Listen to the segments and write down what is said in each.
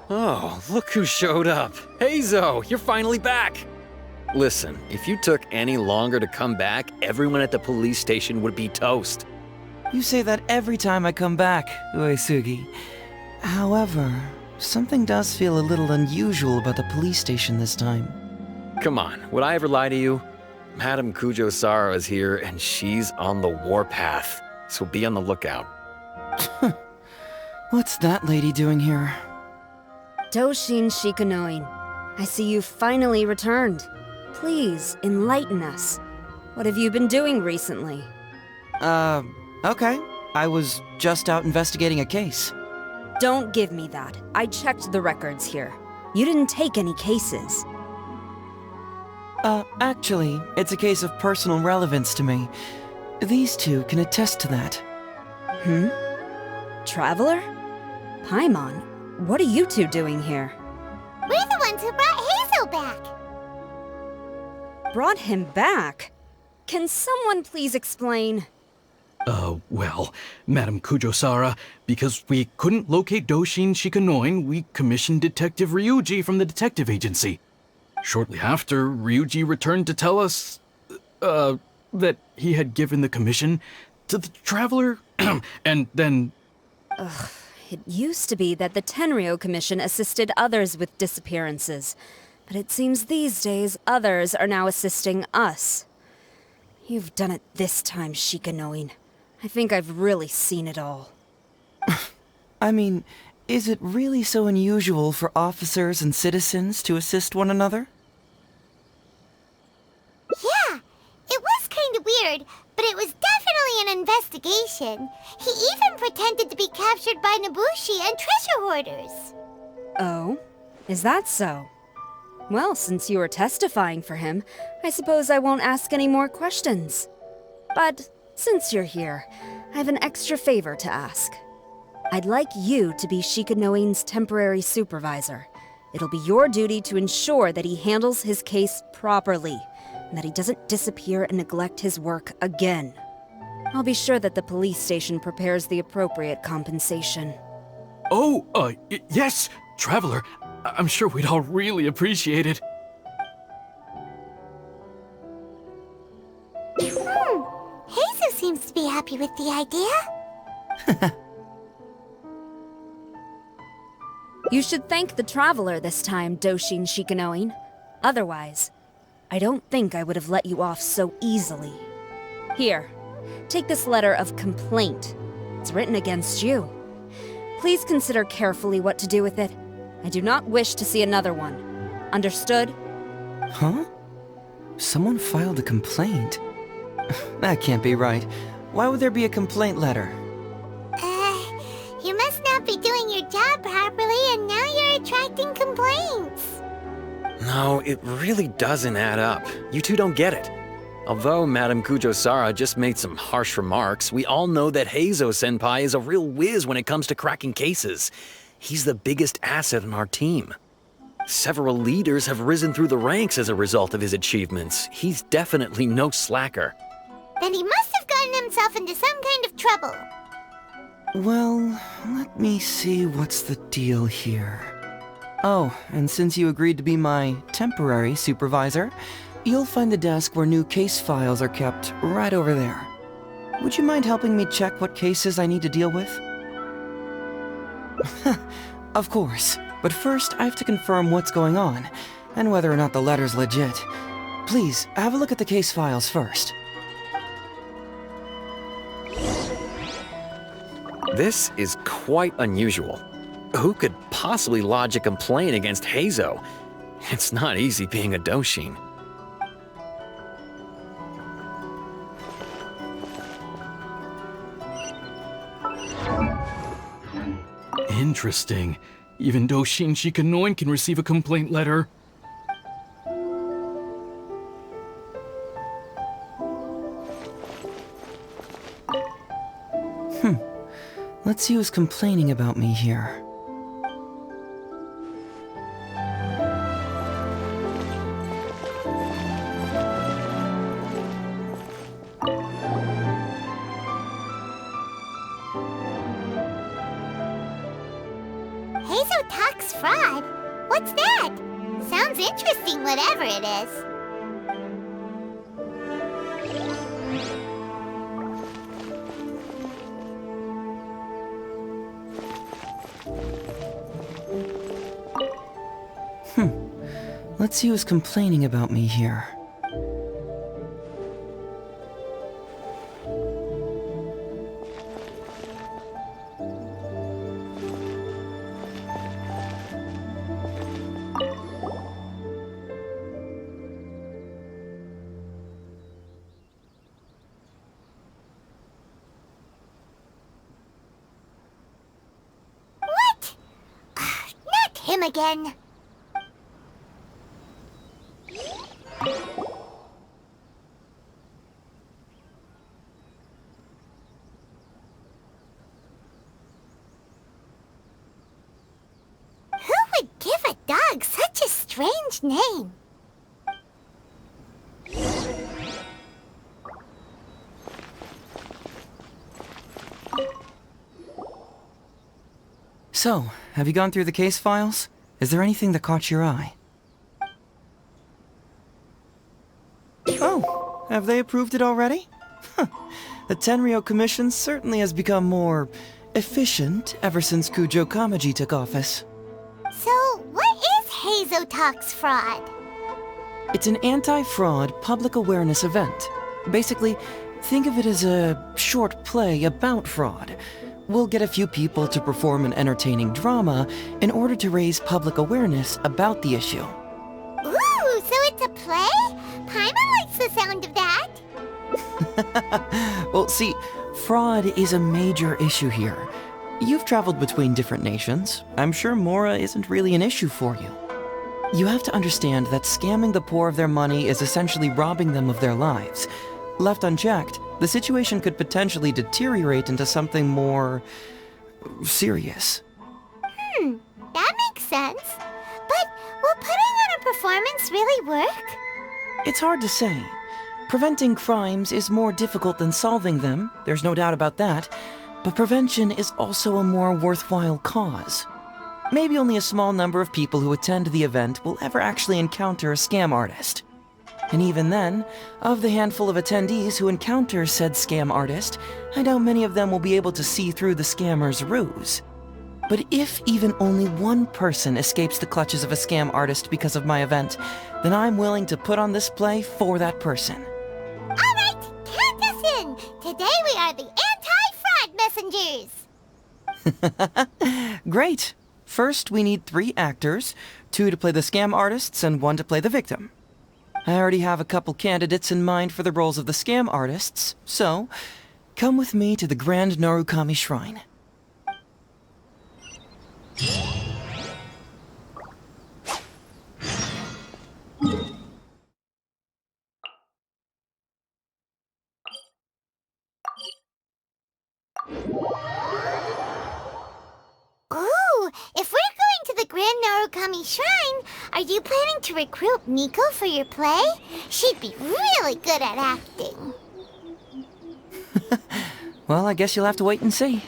Oh, look who showed up. Heizou, you're finally back. Listen, if you took any longer to come back, everyone at the police station would be toast. You say that every time I come back, Uesugi. However, something does feel a little unusual about the police station this time. Come on, would I ever lie to you? Madame Kujo-Sara is here and she's on the warpath, so be on the lookout. What's that lady doing here? Doshin Shikanoin, I see you finally returned. Please, enlighten us. What have you been doing recently? Okay. I was just out investigating a case. Don't give me that. I checked the records here. You didn't take any cases. Actually, it's a case of personal relevance to me. These two can attest to that. Traveler? Paimon, what are you two doing here? We're the ones who brought Heizou back. Brought him back? Can someone please explain? Well, Madame Kujo-Sara, because we couldn't locate Doshin Shikanoin, we commissioned Detective Ryuji from the Detective Agency. Shortly after, Ryuji returned to tell us, that he had given the commission to the Traveler, and then... It used to be that the Tenryou Commission assisted others with disappearances, but it seems these days others are now assisting us. You've done it this time, Shikanoin. I think I've really seen it all. I mean, is it really so unusual for officers and citizens to assist one another? Yeah, it was kind of weird, but it was definitely an investigation. He even pretended to be captured by Nobushi and treasure hoarders. Oh? Is that so? Well, since you were testifying for him, I suppose I won't ask any more questions. But since you're here, I have an extra favor to ask. I'd like you to be Shikanoin's temporary supervisor. It'll be your duty to ensure that he handles his case properly, and that he doesn't disappear and neglect his work again. I'll be sure that the police station prepares the appropriate compensation. Yes, Traveler. I'm sure we'd all really appreciate it. Heizou seems to be happy with the idea. You should thank the Traveler this time, Doshin Shikanoin. Otherwise, I don't think I would have let you off so easily. Here, take this letter of complaint. It's written against you. Please consider carefully what to do with it. I do not wish to see another one. Understood? Huh? Someone filed a complaint? That can't be right. Why would there be a complaint letter? You must not be doing your job properly, and now you're attracting complaints. No, it really doesn't add up. You two don't get it. Although Madame Kujo-Sara just made some harsh remarks, we all know that Heizou-senpai is a real whiz when it comes to cracking cases. He's the biggest asset on our team. Several leaders have risen through the ranks as a result of his achievements. He's definitely no slacker. Then he must have gotten himself into some kind of trouble. Well, let me see what's the deal here. Oh, and since you agreed to be my temporary supervisor, you'll find the desk where new case files are kept right over there. Would you mind helping me check what cases I need to deal with? Of course, but first I have to confirm what's going on, and whether or not the letter's legit. Please, have a look at the case files first. This is quite unusual. Who could possibly lodge a complaint against Heizou? It's not easy being a Doshin. Interesting. Even Doshin Shikanoin can receive a complaint letter. Let's see who's complaining about me here. Heizou talks fraud? What's that? Sounds interesting, whatever it is. Let's see who's complaining about me here. What? Not him again. Who would give a dog such a strange name? So, have you gone through the case files? Is there anything that caught your eye? Oh, have they approved it already? The Tenryou Commission certainly has become more efficient ever since Kujo Kamaji took office. So, what is Heizou talks fraud? It's an anti-fraud public awareness event. Basically, think of it as a short play about fraud. We'll get a few people to perform an entertaining drama in order to raise public awareness about the issue. Ooh, so it's a play? Paimon likes the sound of that. Well, see, fraud is a major issue here. You've traveled between different nations. I'm sure Mora isn't really an issue for you. You have to understand that scamming the poor of their money is essentially robbing them of their lives. Left unchecked, the situation could potentially deteriorate into something more serious. That makes sense. But will putting on a performance really work? It's hard to say. Preventing crimes is more difficult than solving them, there's no doubt about that, but prevention is also a more worthwhile cause. Maybe only a small number of people who attend the event will ever actually encounter a scam artist. And even then, of the handful of attendees who encounter said scam artist, I doubt many of them will be able to see through the scammer's ruse. But if even only one person escapes the clutches of a scam artist because of my event, then I'm willing to put on this play for that person. All right, count us in. Today we are the anti-fraud messengers. Great. First, we need 3 actors, 2 to play the scam artists and 1 to play the victim. I already have a couple candidates in mind for the roles of the scam artists, so come with me to the Grand Narukami Shrine. Ooh, if we're going to the Grand Narukami Shrine, are you planning to recruit Miko for your play? She'd be really good at acting. Well, I guess you'll have to wait and see.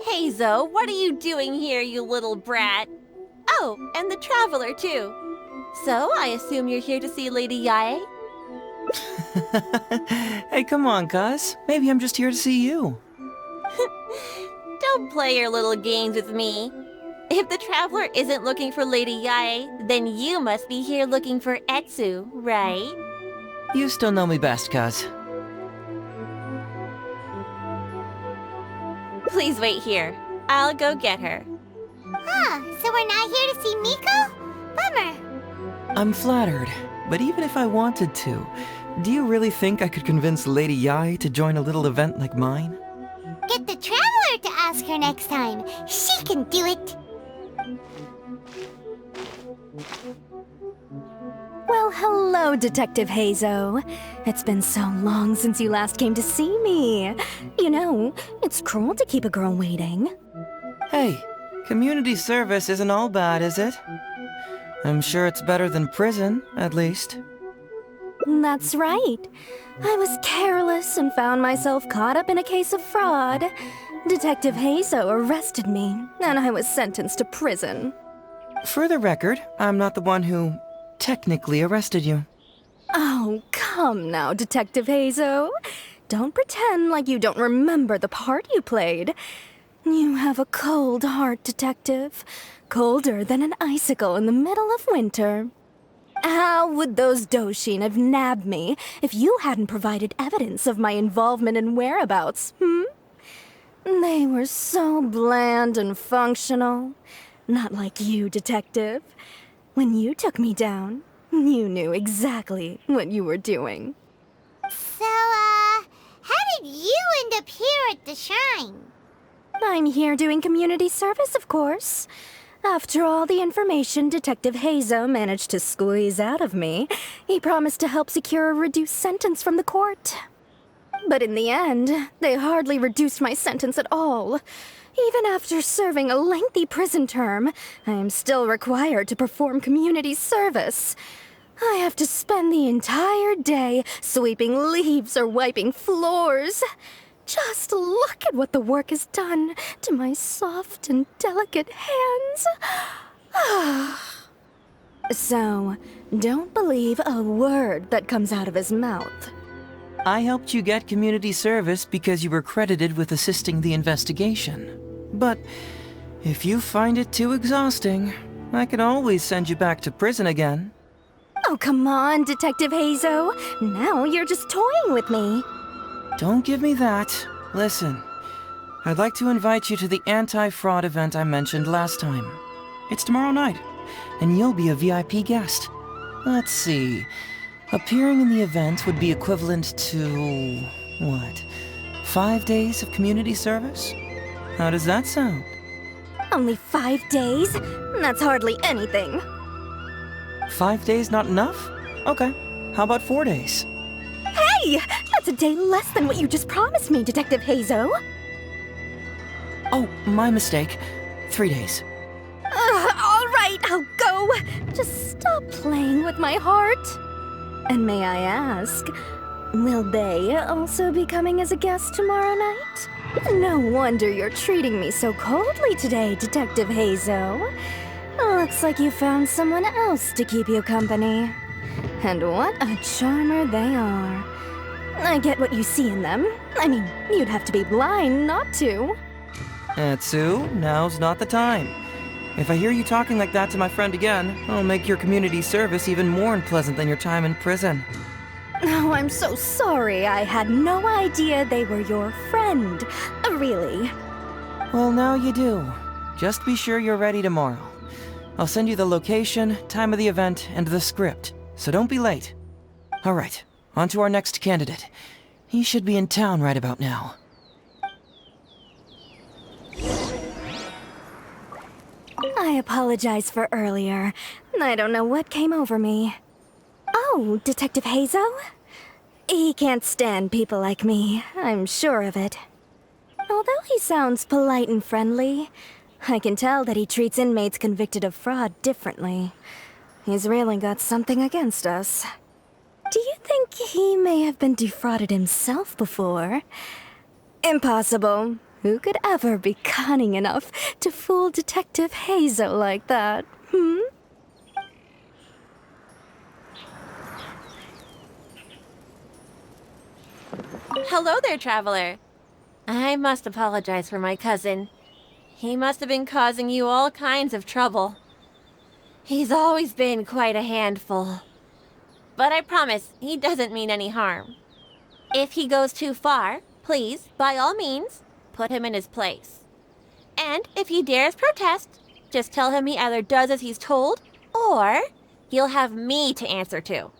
Heizou, what are you doing here, you little brat? Oh, and the traveler, too. So, I assume you're here to see Lady Yae? Hey, come on, cuz. Maybe I'm just here to see you. Don't play your little games with me. If the traveler isn't looking for Lady Yae, then you must be here looking for Etsu, right? You still know me best, cuz. Please wait here. I'll go get her. So we're not here to see Miko? Bummer. I'm flattered, but even if I wanted to, do you really think I could convince Lady Yai to join a little event like mine? Get the Traveler to ask her next time. She can do it. Well, hello, Detective Heizou. It's been so long since you last came to see me. You know, it's cruel to keep a girl waiting. Hey, community service isn't all bad, is it? I'm sure it's better than prison, at least. That's right. I was careless and found myself caught up in a case of fraud. Detective Heizou arrested me, and I was sentenced to prison. For the record, I'm not the one who technically arrested you. Oh, come now, Detective Heizou. Don't pretend like you don't remember the part you played. You have a cold heart, Detective. Colder than an icicle in the middle of winter. How would those Doshin have nabbed me if you hadn't provided evidence of my involvement and whereabouts, They were so bland and functional. Not like you, Detective. When you took me down, you knew exactly what you were doing. So, how did you end up here at the shrine? I'm here doing community service, of course. After all the information Detective Heizou managed to squeeze out of me, he promised to help secure a reduced sentence from the court. But in the end, they hardly reduced my sentence at all. Even after serving a lengthy prison term, I am still required to perform community service. I have to spend the entire day sweeping leaves or wiping floors. Just look at what the work has done to my soft and delicate hands. So, don't believe a word that comes out of his mouth. I helped you get community service because you were credited with assisting the investigation. But if you find it too exhausting, I can always send you back to prison again. Oh, come on, Detective Heizou. Now you're just toying with me. Don't give me that. Listen, I'd like to invite you to the anti-fraud event I mentioned last time. It's tomorrow night, and you'll be a VIP guest. Let's see. Appearing in the event would be equivalent to, what, 5 days of community service? How does that sound? Only 5 days? That's hardly anything. 5 days not enough? Okay, how about 4 days? Hey! That's a day less than what you just promised me, Detective Heizou. Oh, my mistake. 3 days. All right, I'll go. Just stop playing with my heart. And may I ask, will they also be coming as a guest tomorrow night? No wonder you're treating me so coldly today, Detective Heizou. Looks like you found someone else to keep you company. And what a charmer they are. I get what you see in them. I mean, you'd have to be blind not to. Atsu, now's not the time. If I hear you talking like that to my friend again, I'll make your community service even more unpleasant than your time in prison. Oh, I'm so sorry. I had no idea they were your friend. Really. Well, now you do. Just be sure you're ready tomorrow. I'll send you the location, time of the event, and the script, so don't be late. All right, on to our next candidate. He should be in town right about now. I apologize for earlier. I don't know what came over me. Oh, Detective Heizou? He can't stand people like me, I'm sure of it. Although he sounds polite and friendly, I can tell that he treats inmates convicted of fraud differently. He's really got something against us. Do you think he may have been defrauded himself before? Impossible. Who could ever be cunning enough to fool Detective Heizou like that, Hello there, Traveler. I must apologize for my cousin. He must have been causing you all kinds of trouble. He's always been quite a handful. But I promise, he doesn't mean any harm. If he goes too far, please, by all means, put him in his place. And if he dares protest, Just tell him he either does as he's told, or he'll have me to answer to.